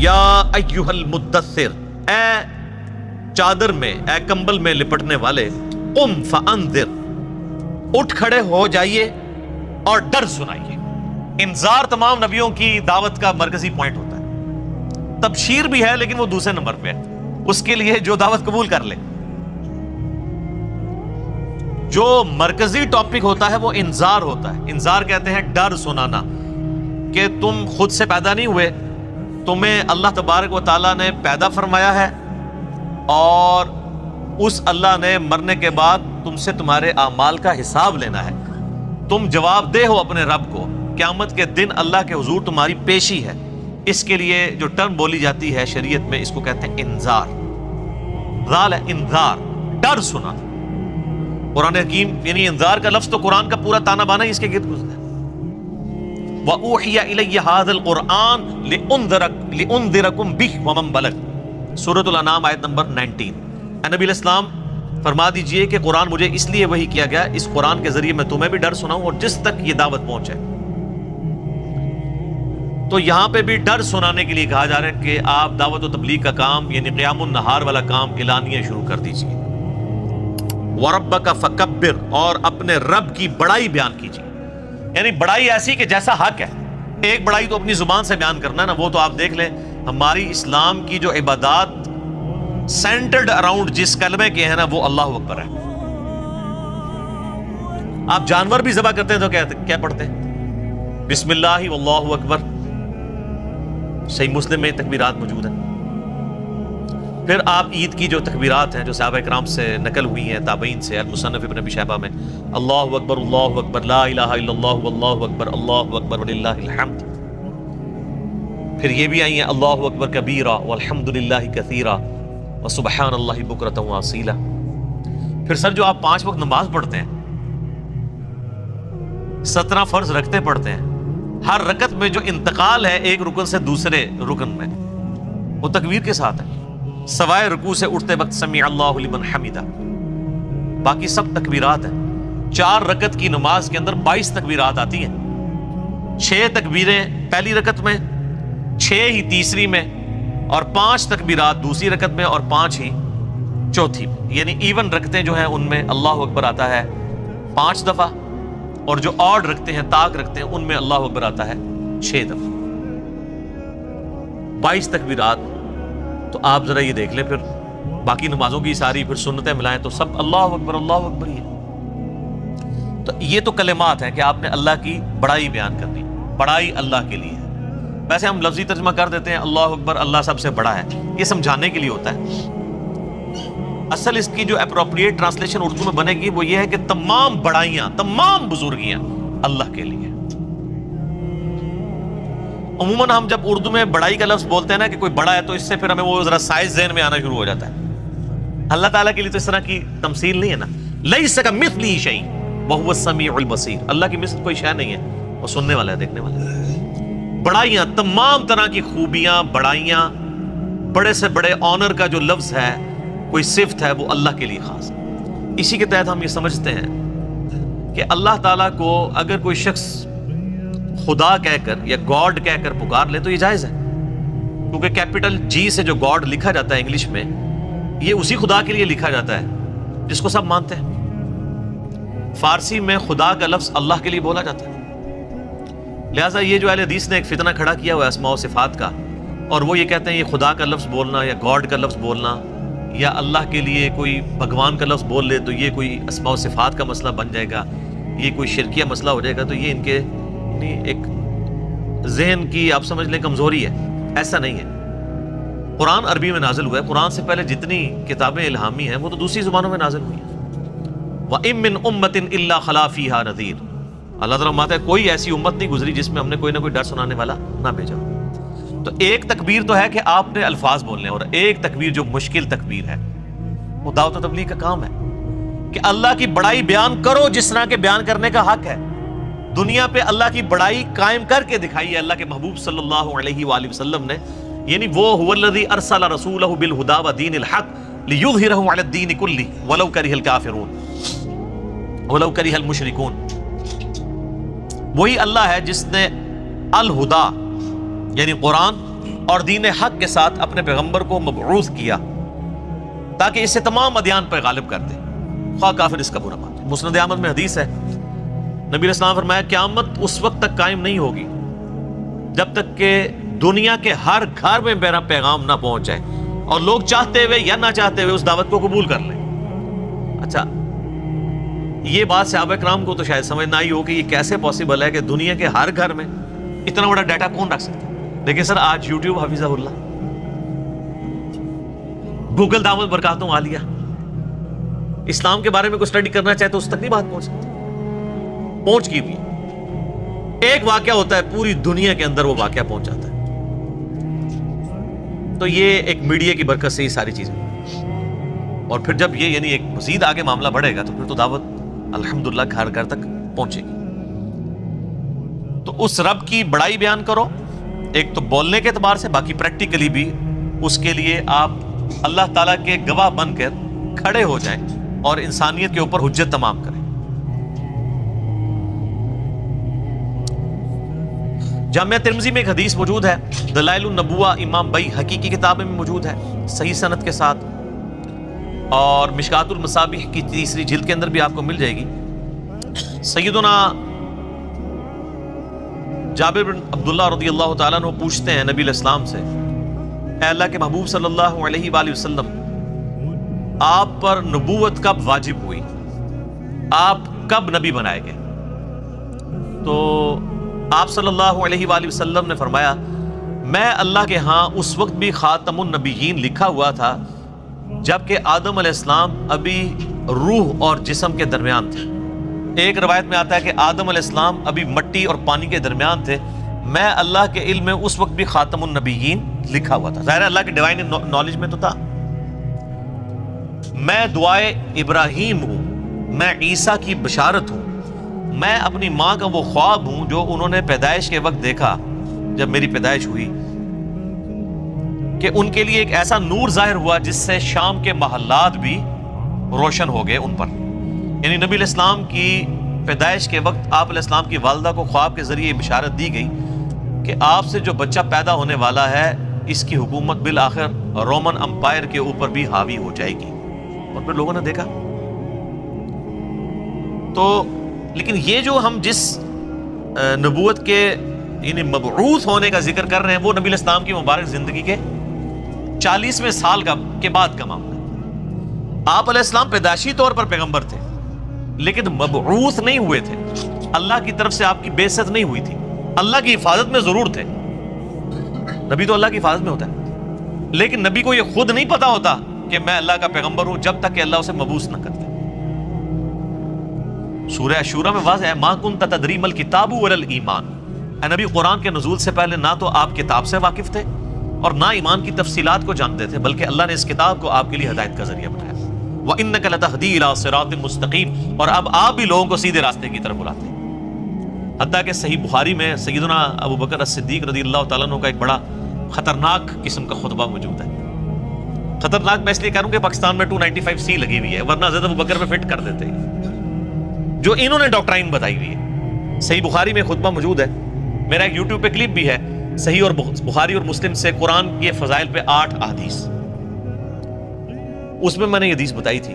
یا ایھا المدثر، اے چادر میں، اے کمبل میں لپٹنے والے، قم فانذر، اٹھ کھڑے ہو جائیے اور ڈر سنائیے۔ انذار تمام نبیوں کی دعوت کا مرکزی پوائنٹ ہوتا ہے۔ تبشیر بھی ہے لیکن وہ دوسرے نمبر پہ ہے، اس کے لیے جو دعوت قبول کر لے۔ جو مرکزی ٹاپک ہوتا ہے وہ انذار ہوتا ہے۔ انذار کہتے ہیں ڈر سنانا، کہ تم خود سے پیدا نہیں ہوئے، تمہیں اللہ تبارک و تعالیٰ نے پیدا فرمایا ہے، اور اس اللہ نے مرنے کے بعد تم سے تمہارے اعمال کا حساب لینا ہے۔ تم جواب دہ ہو اپنے رب کو، قیامت کے دن اللہ کے حضور تمہاری پیشی ہے۔ اس کے لیے جو ٹرم بولی جاتی ہے شریعت میں، اس کو کہتے ہیں انذار۔ ذال ہے انذار، ڈر سنا۔ قرآن حکیم یعنی انذار کا لفظ تو قرآن کا پورا تانا بانا ہی اس کے گرد گزرا ہے۔ وَأُوحِيَ إِلَيَّ هَذَا الْقُرْآنُ لِأُنذِرَكُمْ بِهِ وَمَنْ بَلَغَ، سورۃ الانعام آیت نمبر 19۔ اے نبی علیہ السلام فرما دیجئے کہ قرآن مجھے اس لیے وحی کیا گیا، اس قرآن کے ذریعے میں تمہیں بھی ڈر سناؤں اور جس تک یہ دعوت پہنچے۔ تو یہاں پہ بھی ڈر سنانے کے لیے کہا جا رہا ہے کہ آپ دعوت و تبلیغ کا کام یعنی قیام النہار والا کام اعلانیہ شروع کر دیجئے۔ وَرَبَّكَ فَكَبِّرْ، اور اپنے رب کی بڑائی بیان کیجیے، یعنی بڑائی ایسی کہ جیسا حق ہے۔ ایک بڑائی تو اپنی زبان سے بیان کرنا ہے نا، وہ تو آپ دیکھ لیں ہماری اسلام کی جو عبادات سینٹرڈ اراؤنڈ جس کلمے کے ہیں نا، وہ اللہ اکبر ہے۔ آپ جانور بھی ذبح کرتے ہیں تو کیا پڑھتے ہیں؟ بسم اللہ واللہ اکبر۔ صحیح مسلم میں تکبیرات موجود ہیں۔ پھر آپ عید کی جو تکبیرات ہیں جو صحابہ کرام سے نقل ہوئی ہیں، تابعین سے، المصنف ابن ابی شیبہ میں، اللہ اکبر لا الہ الا اللہ واللہ اکبر وللہ الحمد۔ پھر یہ بھی آئی ہیں اللہ اکبر کبیرہ والحمد للہ کثیرہ وسبحان اللہ بکرۃ واصیلہ۔ پھر سر جو آپ 5 وقت نماز پڑھتے ہیں، 17 فرض رکھتے پڑھتے ہیں، ہر رکعت میں جو انتقال ہے ایک رکن سے دوسرے رکن میں، وہ تکبیر کے ساتھ ہے، سوائے رکوع سے اٹھتے وقت سمیع اللہ لمن حمدہ، باقی سب تکبیرات ہیں۔ 4 رکعت کی نماز کے اندر 22 تکبیرات آتی ہیں، 6 تکبیریں پہلی رکعت میں، 6 ہی تیسری میں، اور 5 تکبیرات دوسری رکعت میں، اور 5 ہی چوتھی میں۔ یعنی ایون رکھتے جو ہیں ان میں اللہ اکبر آتا ہے 5 دفعہ، اور جو آڈ رکھتے ہیں، طاق رکھتے ہیں، ان میں اللہ اکبر آتا ہے 6 دفعہ۔ 22 تکبیرات۔ تو آپ ذرا یہ دیکھ لیں، پھر باقی نمازوں کی ساری پھر سنتیں ملائیں تو سب اللہ اکبر ہی ہے۔ تو یہ تو کلمات ہیں کہ آپ نے اللہ کی بڑائی بیان کرنی، بڑائی اللہ کے لیے ہے۔ ویسے ہم لفظی ترجمہ کر دیتے ہیں اللہ اکبر، اللہ سب سے بڑا ہے، یہ سمجھانے کے لیے ہوتا ہے۔ اصل اس کی جو اپروپریٹ ٹرانسلیشن اردو میں بنے گی وہ یہ ہے کہ تمام بڑائیاں، تمام بزرگیاں اللہ کے لیے۔ عموماً ہم جب اردو میں بڑائی کا لفظ بولتے ہیں نا کہ کوئی بڑا ہے، تو اس سے پھر ہمیں وہ ذرا سائز ذہن میں آنا شروع ہو جاتا ہے۔ اللہ تعالیٰ کے لیے تو اس طرح کی تمثیل نہیں ہے نا، لیس کمثلہ شیء وہو السمیع البصیر، اللہ کی مثل کوئی شے نہیں ہے، وہ سننے والا ہے، دیکھنے والا ہے۔ بڑائیاں، تمام طرح کی خوبیاں، بڑائیاں، بڑے سے بڑے آنر کا جو لفظ ہے، کوئی صفت ہے، وہ اللہ کے لیے خاص ہے۔ اسی کے تحت ہم یہ سمجھتے ہیں کہ اللہ تعالیٰ کو اگر کوئی شخص خدا کہہ کر یا گاڈ کہہ کر پکار لے تو یہ جائز ہے، کیونکہ کیپٹل جی سے جو گاڈ لکھا جاتا ہے انگلش میں، یہ اسی خدا کے لیے لکھا جاتا ہے جس کو سب مانتے ہیں۔ فارسی میں خدا کا لفظ اللہ کے لیے بولا جاتا ہے۔ لہٰذا یہ جو اہل حدیث نے ایک فتنہ کھڑا کیا ہوا ہے اسماء و صفات کا، اور وہ یہ کہتے ہیں یہ خدا کا لفظ بولنا یا گاڈ کا لفظ بولنا یا اللہ کے لیے کوئی بھگوان کا لفظ بول لے تو یہ کوئی اسماء و صفات کا مسئلہ بن جائے گا، یہ کوئی شرکیہ مسئلہ ہو جائے گا، تو یہ ان کے ایک ذہن کی آپ سمجھ لیں کمزوری ہے۔ ایسا نہیں ہے۔ قرآن عربی میں نازل ہوا ہے، قرآن سے پہلے جتنی کتابیں الہامی ہیں وہ تو دوسری زبانوں میں نازل ہوئی ہیں۔ وَإِن مِّنْ أُمَّةٍ إِلَّا خَلَا فِيهَا نَذِيرٌ، اللہ تعالیٰ فرماتا ہے کوئی ایسی امت نہیں گزری جس میں ہم نے کوئی نہ کوئی ڈر سنانے والا نہ بھیجا۔ تو ایک تکبیر تو ہے کہ آپ نے الفاظ بولنے، اور ایک تکبیر جو مشکل تکبیر ہے وہ دعوت و تبلیغ کا کام ہے کہ اللہ کی بڑائی بیان کرو جس طرح کے بیان کرنے کا حق ہے۔ دنیا پہ اللہ کی بڑائی قائم کر کے دکھائی ہے اللہ کے محبوب صلی اللہ علیہ وآلہ وسلم نے، یعنی وہ هو الذی ارسل رسولہ بالہدی ودین الحق لیظہرہ علی الدین کلہ ولو کرہ الکافرون ولو کرہ المشرکون۔ وہی اللہ ہے جس نے الہدا یعنی قرآن اور دین حق کے ساتھ اپنے پیغمبر کو مبعوث کیا تاکہ اسے تمام ادیان پر غالب کر دے، خواہ کافر اس کا برا مانے۔ مسند احمد میں حدیث ہے، نبی علیہ السلام فرمایا قیامت اس وقت تک قائم نہیں ہوگی جب تک کہ دنیا کے ہر گھر میں میرا پیغام نہ پہنچ جائے اور لوگ چاہتے ہوئے یا نہ چاہتے ہوئے اس دعوت کو قبول کر لیں۔ اچھا، یہ بات صحابہ کرام کو تو شاید سمجھ نہ آئی ہو کہ یہ کیسے پاسبل ہے کہ دنیا کے ہر گھر میں اتنا بڑا ڈیٹا کون رکھ سکتا ہے؟ لیکن سر آج یوٹیوب حفیظہ اللہ، گوگل دعوت برکاتوں عالیہ، اسلام کے بارے میں کوئی اسٹڈی کرنا چاہے تو اس تک نہیں بات پہنچ سکتی، پہنچ کی بھی ایک واقعہ ہوتا ہے پوری دنیا کے اندر وہ واقعہ پہنچ جاتا ہے۔ تو یہ ایک میڈیا کی برکت سے یہ ساری چیزیں، اور پھر جب یہ یعنی ایک مزید آگے معاملہ بڑھے گا تو پھر تو دعوت الحمدللہ گھر گھر تک پہنچے گی۔ تو اس رب کی بڑائی بیان کرو، ایک تو بولنے کے اعتبار سے، باقی پریکٹیکلی بھی اس کے لیے آپ اللہ تعالیٰ کے گواہ بن کر کھڑے ہو جائیں اور انسانیت کے اوپر حجت تمام کریں۔ جامعہ ترمذی میں ایک حدیث موجود ہے، دلائل النبوہ امام بیہقی کی کتاب میں موجود ہے صحیح سند کے ساتھ، اور مشکات المصابیح کی 3 جلد کے اندر بھی آپ کو مل جائے گی۔ سیدنا جابر بن عبداللہ رضی اللہ تعالیٰ عنہ پوچھتے ہیں نبی علیہ السلام سے، اے اللہ کے محبوب صلی اللہ علیہ وآلہ وسلم، آپ پر نبوت کب واجب ہوئی؟ آپ کب نبی بنائے گئے؟ تو آپ صلی اللہ علیہ وآلہ وسلم نے فرمایا، میں اللہ کے ہاں اس وقت بھی خاتم النبیین لکھا ہوا تھا جبکہ آدم علیہ السلام ابھی روح اور جسم کے درمیان تھے۔ ایک روایت میں آتا ہے کہ آدم علیہ السلام ابھی مٹی اور پانی کے درمیان تھے، میں اللہ کے علم میں اس وقت بھی خاتم النبیین لکھا ہوا تھا۔ ظاہر ہے اللہ کے ڈیوائن نالج میں تو تھا۔ میں دعائے ابراہیم ہوں، میں عیسیٰ کی بشارت ہوں، میں اپنی ماں کا وہ خواب ہوں جو انہوں نے پیدائش کے وقت دیکھا جب میری پیدائش ہوئی، کہ ان کے لیے ایک ایسا نور ظاہر ہوا جس سے شام کے محلات بھی روشن ہو گئے ان پر۔ یعنی نبی علیہ السلام کی پیدائش کے وقت آپ علیہ السلام کی والدہ کو خواب کے ذریعے بشارت دی گئی کہ آپ سے جو بچہ پیدا ہونے والا ہے اس کی حکومت بالآخر رومن امپائر کے اوپر بھی حاوی ہو جائے گی، اور پھر لوگوں نے دیکھا۔ تو لیکن یہ جو ہم جس نبوت کے یعنی مبعوث ہونے کا ذکر کر رہے ہیں وہ نبی علیہ السلام کی مبارک زندگی کے 40ویں سال کے بعد کا معاملہ ہے۔ آپ علیہ السلام پیدائشی طور پر پیغمبر تھے لیکن مبعوث نہیں ہوئے تھے، اللہ کی طرف سے آپ کی بعثت نہیں ہوئی تھی۔ اللہ کی حفاظت میں ضرور تھے، نبی تو اللہ کی حفاظت میں ہوتا ہے، لیکن نبی کو یہ خود نہیں پتا ہوتا کہ میں اللہ کا پیغمبر ہوں جب تک کہ اللہ اسے مبعوث نہ کرتا۔ سورہ شورى میں واضح ہے، ما كنت تدری ما الکتاب ولا الایمان، اے نبی قرآن کے نزول سے پہلے نہ تو آپ کتاب سے واقف تھے اور نہ ایمان کی تفصیلات کو جانتے تھے، بلکہ اللہ نے اس کتاب کو آپ کے لیے ہدایت کا ذریعہ بنایا۔ وَإِنَّكَ لَتَهْدِي إِلَىٰ صِرَاطٍ مُسْتَقِيمٍ، اور اب آپ بھی لوگوں کو سیدھے راستے کی طرف بلاتے ہیں۔ حتیٰ کہ صحیح بخاری میں سیدنا ابو بکر الصدیق رضی اللہ تعالیٰ عنہ کا ایک بڑا خطرناک قسم کا خطبہ موجود ہے۔ خطرناک میں اس لیے کہہ رہا ہوں کہ پاکستان میں 295C لگی ہوئی ہے، ورنہ حضرت ابو بکر میں فٹ کر دیتے ہیں جو انہوں نے ڈاکٹرائن بتائی ہوئی ہے۔ صحیح بخاری میں خطبہ موجود ہے، میرا ایک یوٹیوب پہ کلپ بھی ہے، صحیح اور بخاری اور مسلم سے قرآن کے فضائل پہ 8 احادیث۔ اس میں نے یہ حدیث بتائی تھی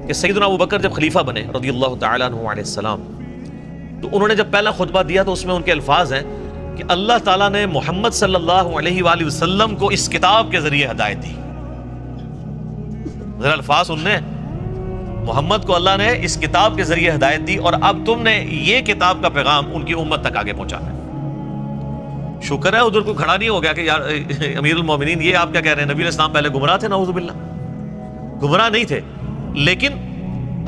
کہ سیدنا ابو بکر جب خلیفہ بنے رضی اللہ تعالیٰ عنہ علیہ السلام، تو انہوں نے جب پہلا خطبہ دیا تو اس میں ان کے الفاظ ہیں کہ اللہ تعالیٰ نے محمد صلی اللہ علیہ وآلہ وسلم کو اس کتاب کے ذریعے ہدایت دی۔ ذرا الفاظ سننے، محمد کو اللہ نے اس کتاب کے ذریعے ہدایت دی اور اب تم نے یہ کتاب کا پیغام ان کی امت تک آگے پہنچانا ہے۔ شکر ہے ادھر کوئی کھڑا نہیں ہو گیا کہ یار امیر المومنین یہ آپ کیا کہہ رہے ہیں، نبی علیہ السلام پہلے گمراہ تھے؟ نعوذ باللہ، گمراہ نہیں تھے، لیکن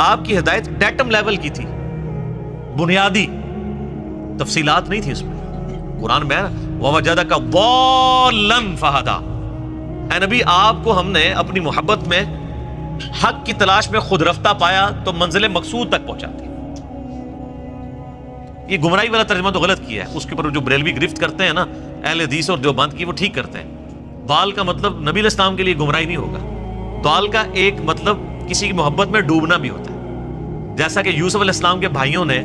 آپ کی ہدایت ڈیٹم لیول کی تھی، بنیادی تفصیلات نہیں تھی اس میں۔ قرآن میں وَوَجَدَكَ ضَالًّا فَهَدَىٰ، اے نبی آپ کو ہم نے اپنی محبت میں حق کی تلاش میں خود رفتہ پایا تو منزل مقصود تک پہنچاتی۔ یہ گمراہی والا ترجمہ تو غلط کیا ہے، اس کے اوپر جو بریلوی گرفت کرتے ہیں نا اہل حدیث اور دیوبند کی، وہ ٹھیک کرتے ہیں۔ ضال کا مطلب نبی علیہ السلام کے لیے گمراہی نہیں ہوگا، ضال کا ایک مطلب کسی کی محبت میں ڈوبنا بھی ہوتا ہے، جیسا کہ یوسف علیہ السلام کے بھائیوں نے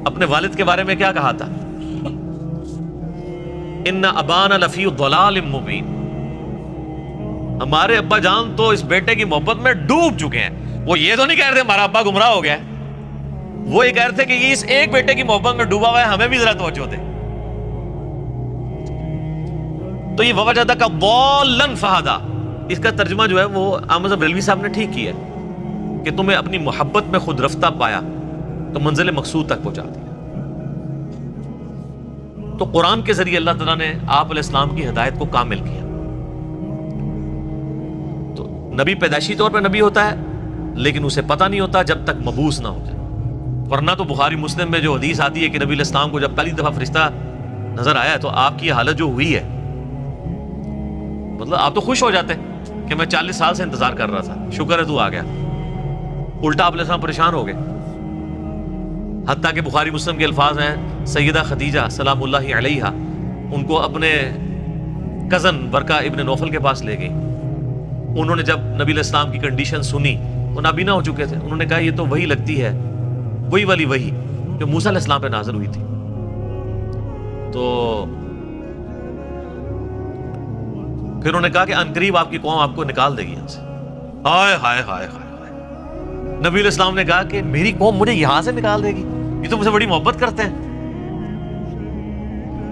اپنے والد کے بارے میں کیا کہا تھا، ان ابانا لفی ضلال مبین، ہمارے ابا جان تو اس بیٹے کی محبت میں ڈوب چکے ہیں. وہ یہ تو نہیں کہہ رہے ہمارا ابا گمراہ ہو گیا ہے، وہ یہ کہہ رہے تھے کہ یہ اس ایک بیٹے کی محبت میں ڈوبا ہوا ہے، ہمیں بھی ذرا توجہ دے. تو یہ ووجدک ضالا فہدی، اس کا ترجمہ جو ہے وہ احمد بریلوی صاحب نے ٹھیک کیا ہے کہ تمہیں اپنی محبت میں خود رفتہ پایا تو منزل مقصود تک پہنچا دیا. تو قرآن کے ذریعے اللہ تعالیٰ نے آپ علیہ السلام کی ہدایت کو کامل کیا. تو نبی پیدائشی طور پہ نبی ہوتا ہے، لیکن اسے پتہ نہیں ہوتا جب تک مبعوث نہ ہو جائے. ورنہ تو بخاری مسلم میں جو حدیث آتی ہے کہ نبی علیہ السلام کو جب پہلی دفعہ فرشتہ نظر آیا تو آپ کی حالت جو ہوئی ہے، مطلب آپ تو خوش ہو جاتے کہ میں 40 سال سے انتظار کر رہا تھا، شکر ہے تو آ گیا. الٹا آپ علیہ السلام پریشان ہو گئے. حتیٰ کہ بخاری مسلم کے الفاظ ہیں، سیدہ خدیجہ سلام اللہ علیہا ان کو اپنے کزن ورقہ ابن نوفل کے پاس لے گئی. انہوں نے جب نبی علیہ السلام کی کنڈیشن سنی، وہ نابینا ہو چکے تھے، انہوں نے کہا یہ تو وہی لگتی ہے، وہی والی وہی جو موسیٰ علیہ السلام پہ نازل ہوئی تھی. تو پھر انہوں نے کہا کہ عنقریب آپ کی قوم آپ کو نکال دے گی یہاں سے. ہائے ہائے ہائے ہائے. نبی علیہ السلام نے کہا کہ میری قوم مجھے یہاں سے نکال دے گی، یہ تو مجھے بڑی محبت کرتے ہیں.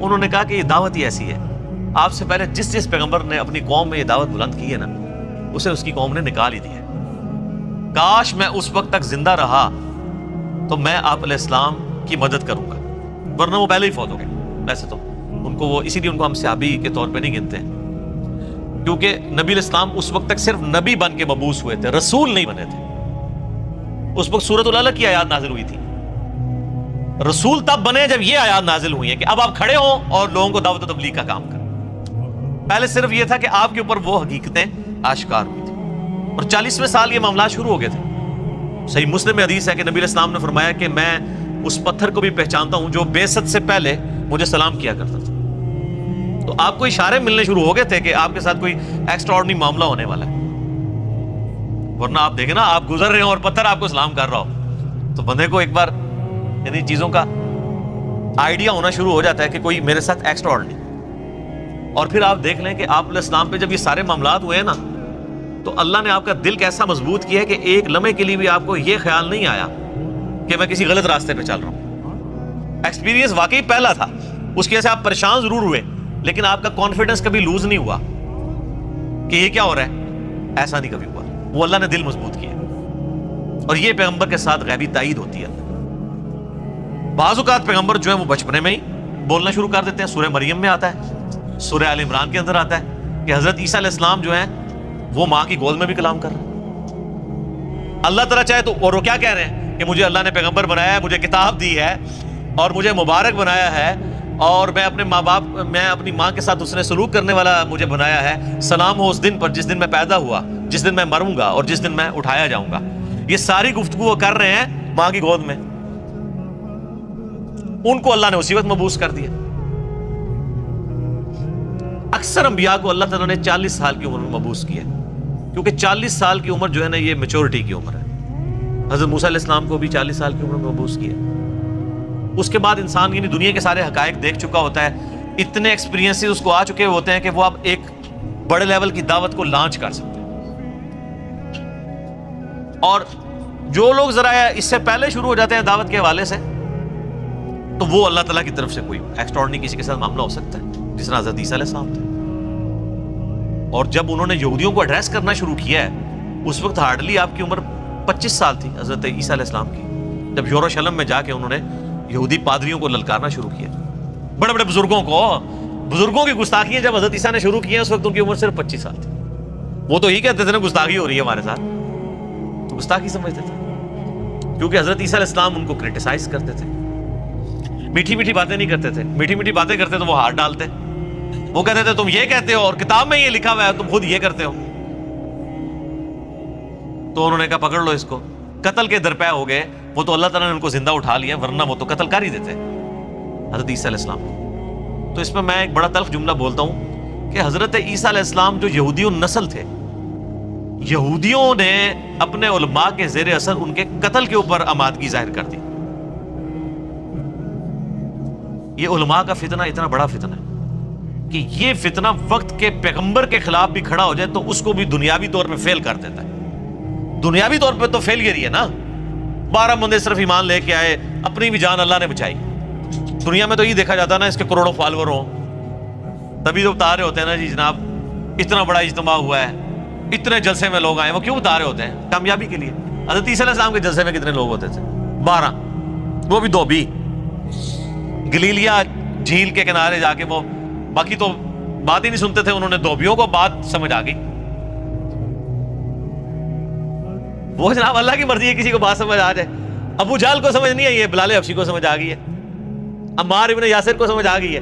انہوں نے کہا کہ یہ دعوت ہی ایسی ہے، آپ سے پہلے جس جس پیغمبر نے اپنی قوم میں یہ دعوت بلند کی ہے نا، اسے اس کی قوم نے نکال ہی دی ہے. کاش میں اس وقت تک زندہ رہا تو میں آپ علیہ السلام کی مدد کروں گا، ورنہ وہ پہلے ہی فوت ہو گئے. ویسے تو ان کو وہ اسی لیے ان کو ہم صحابی کے طور پہ نہیں گنتے ہیں، کیونکہ نبی علیہ السلام اس وقت تک صرف نبی بن کے مبعوث ہوئے تھے، رسول نہیں بنے تھے. اس وقت سورۃ العلق کی آیات نازل ہوئی تھی. رسول تب بنے جب یہ آیات نازل ہوئی ہیں کہ اب آپ کھڑے ہوں اور لوگوں کو دعوت و تبلیغ کا کام کریں. پہلے صرف یہ تھا کہ آپ کے اوپر وہ حقیقتیں آشکار ہوئی تھی، اور 40ویں سال یہ معاملات شروع ہو گئے تھے. صحیح مسلم میں حدیث ہے کہ نبی علیہ السلام نے فرمایا کہ میں اس پتھر کو بھی پہچانتا ہوں جو بعثت سے پہلے مجھے سلام کیا کرتا تھا. تو آپ کو اشارے ملنے شروع ہو گئے تھے کہ آپ کے ساتھ کوئی ایکسٹرا آرڈنری معاملہ ہونے والا ہے. ورنہ آپ دیکھیں نا، آپ گزر رہے ہو اور پتھر آپ کو سلام کر رہا ہو تو بندے کو ایک بار یعنی چیزوں کا آئیڈیا ہونا شروع ہو جاتا ہے کہ کوئی میرے ساتھ ایکسٹرا آرڈنری. اور پھر آپ دیکھ لیں کہ آپ علیہ السلام پہ جب یہ سارے معاملات ہوئے ہیں نا، تو اللہ نے آپ کا دل کیسا مضبوط کیا ہے کہ ایک لمحے کے لیے بھی آپ کو یہ خیال نہیں آیا کہ میں کسی غلط راستے پہ چل رہا ہوں. ایکسپیرینس واقعی پہلا تھا، اس کی وجہ سے آپ پریشان ضرور ہوئے، لیکن آپ کا کانفیڈنس کبھی لوز نہیں ہوا کہ یہ کیا ہو رہا ہے. ایسا نہیں کبھی ہوا، وہ اللہ نے دل مضبوط کیا. اور یہ پیغمبر کے ساتھ غیبی تائید ہوتی ہے. بعض اوقات پیغمبر جو ہے وہ بچپنے میں ہی بولنا شروع کر دیتے ہیں. سورہ مریم میں آتا ہے، سورہ آل عمران کے اندر آتا ہے کہ حضرت عیسیٰ علیہ السلام جو ہیں وہ ماں کی گود میں بھی کلام کر رہے ہیں. اللہ تعالیٰ چاہے تو، اور وہ کیا کہہ رہے ہیں کہ مجھے اللہ نے پیغمبر بنایا ہے، مجھے کتاب دی ہے اور مجھے مبارک بنایا ہے، اور میں اپنے ماں باپ، میں اپنی ماں کے ساتھ اس نے سلوک کرنے والا مجھے بنایا ہے. سلام ہو اس دن پر جس دن میں پیدا ہوا، جس دن میں مروں گا اور جس دن میں اٹھایا جاؤں گا. یہ ساری گفتگو وہ کر رہے ہیں ماں کی گود میں. ان کو اللہ نے اسی وقت مبعوث کر دیا. اکثر انبیاء کو اللہ تعالیٰ نے 40 سال کی عمر میں مبعوث کیا، کیونکہ 40 سال کی عمر جو ہے نا یہ میچورٹی کی عمر ہے. حضرت موسیٰ علیہ السلام کو بھی 40 سال کی عمر میں مبعوث کیا. اس کے بعد انسان یعنی دنیا کے سارے حقائق دیکھ چکا ہوتا ہے، اتنے ایکسپیرینسز اس کو آ چکے ہوتے ہیں کہ وہ اب ایک بڑے لیول کی دعوت کو لانچ کر سکتے ہیں. اور جو لوگ ذرا اس سے پہلے شروع ہو جاتے ہیں دعوت کے حوالے سے، تو وہ اللہ تعالیٰ کی طرف سے کوئی ایکسٹراڈنری کسی کے ساتھ معاملہ ہو سکتا ہے، جس طرح حضرت عیسیٰ علیہ السلام تھے. اور جب انہوں نے یہودیوں کو ایڈریس کرنا شروع کیا ہے، اس وقت ہارڈلی آپ کی عمر 25 سال تھی حضرت عیسیٰ علیہ السلام کی، جب یروشلم میں جا کے انہوں نے یہودی پادریوں کو للکارنا شروع کیا. بڑے بڑے بزرگوں کی گستاخیاں جب حضرت عیسیٰ نے شروع کی ہیں، اس وقت ان کی عمر صرف 25 سال تھی. وہ تو ہی کہتے تھے نا گستاخی ہو رہی ہے ہمارے ساتھ، تو گستاخی سمجھتے تھے، کیونکہ حضرت عیسیٰ علیہ السلام ان کو کرٹیسائز کرتے تھے. میٹھی میٹھی باتیں نہیں کرتے تھے، میٹھی میٹھی باتیں کرتے تو وہ ہاتھ ڈالتے. وہ کہتے تھے تم یہ کہتے ہو اور کتاب میں یہ لکھا ہوا ہے، تم خود یہ کرتے ہو. تو انہوں نے کہا پکڑ لو اس کو. قتل کے درپے ہو گئے. وہ تو اللہ تعالیٰ نے ان کو زندہ اٹھا لیا، ورنہ وہ تو قتل کر ہی دیتے حضرت عیسیٰ علیہ السلام. تو اس میں ایک بڑا تلخ جملہ بولتا ہوں کہ حضرت عیسیٰ علیہ السلام جو یہودیوں نسل تھے، یہودیوں نے اپنے علماء کے زیر اثر ان کے قتل کے اوپر آمادگی ظاہر کر دی. یہ علماء کا فتنہ اتنا بڑا فتنہ ہے کہ یہ فتنہ وقت کے پیغمبر کے خلاف بھی کھڑا ہو جائے تو اس کو بھی دنیاوی طور پہ فیل کر دیتا ہے. دنیاوی طور پہ تو فیلئر ہی ہے نا. 12 بندے صرف ایمان لے کے آئے, اپنی بھی جان اللہ نے بچائی. دنیا میں تو یہ دیکھا جاتا ہے نا اس کے کروڑوں فالوور ہوں, تبھی تو بتا رہے ہوتے ہیں نا جی جناب اتنا بڑا اجتماع ہوا ہے, اتنے جلسے میں لوگ آئے. وہ کیوں بتا رہے ہوتے ہیں؟ کامیابی کے لیے. حضرت عیسیٰ علیہ السلام کے جلسے میں کتنے لوگ ہوتے تھے؟ 12, وہ بھی 2 بھی گلیلیا جھیل کے کنارے جا کے. وہ باقی تو بات ہی نہیں سنتے تھے, انہوں نے 2 بیوں کو بات سمجھ آ گئی. وہ جناب اللہ کی مرضی ہے کسی کو بات سمجھ آ جائے. ابو جہل کو سمجھ نہیں آئی ہے, بلال حبشی کو سمجھ آ گئی ہے, عمار ابن یاسر کو سمجھ آ گئی ہے,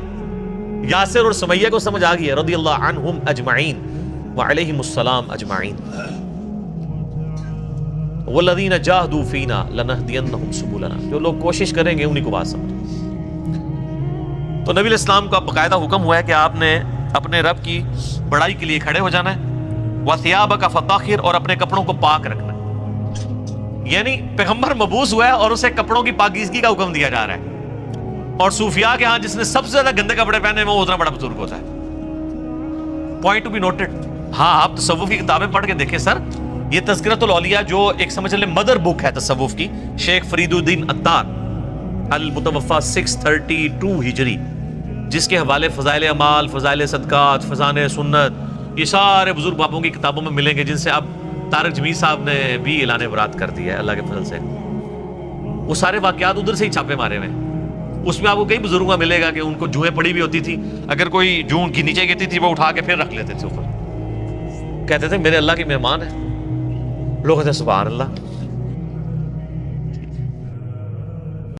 یاسر اور سمیہ کو سمجھ آ گئی ہے, رضی اللہ عنہم اجمعین وعلیہم السلام اجمعین. والذین جاہدوا فینا لنہدینہم سبلنا, جو لوگ کوشش کریں گے انہی کو بات سمجھ. تو نبی علیہ السلام کا باقاعدہ حکم ہوا ہے کہ آپ نے اپنے رب کی بڑائی کے لیے کھڑے ہو جانا ہے. وَثِيَابَكَ فَطَهِّرْ, اور اپنے کپڑوں کو پاک رکھنا ہے. یعنی پیغمبر مبعوث ہوا ہے اور اسے کپڑوں کی پاکیزگی کا حکم دیا جا رہا ہے. اور صوفیاء کے ہاں جس نے سب سے زیادہ گندے کپڑے پہنے وہ اتنا بڑا بزرگ ہوتا ہے. Point to be noted. ہاں آپ تصوف کی کتابیں پڑھ کے دیکھیں سر, یہ تذکرۃ الاولیاء جو ایک سمجھ لیں مدر بک ہے تصوف کی, شیخ فرید الدین عطار المتوفا 632 ہجری, جس کے حوالے فضائل اعمال, فضائل صدقات, فضائل سنت, یہ سارے بزرگ بابوں کی کتابوں میں ملیں گے, جن سے اب طارق جمیل صاحب نے بھی اعلان برات کر دیا ہے اللہ کے فضل سے. وہ سارے واقعات ادھر سے ہی چھاپے مارے ہوئے ہیں. اس میں آپ کو کئی بزرگوں کا ملے گا کہ ان کو جوئیں پڑی بھی ہوتی تھی, اگر کوئی جو ان کی نیچے گرتی تھی وہ اٹھا کے پھر رکھ لیتے تھے اوپر, کہتے تھے میرے اللہ کی مہمان ہے. لوگ کہتے ہیں سبحان اللہ.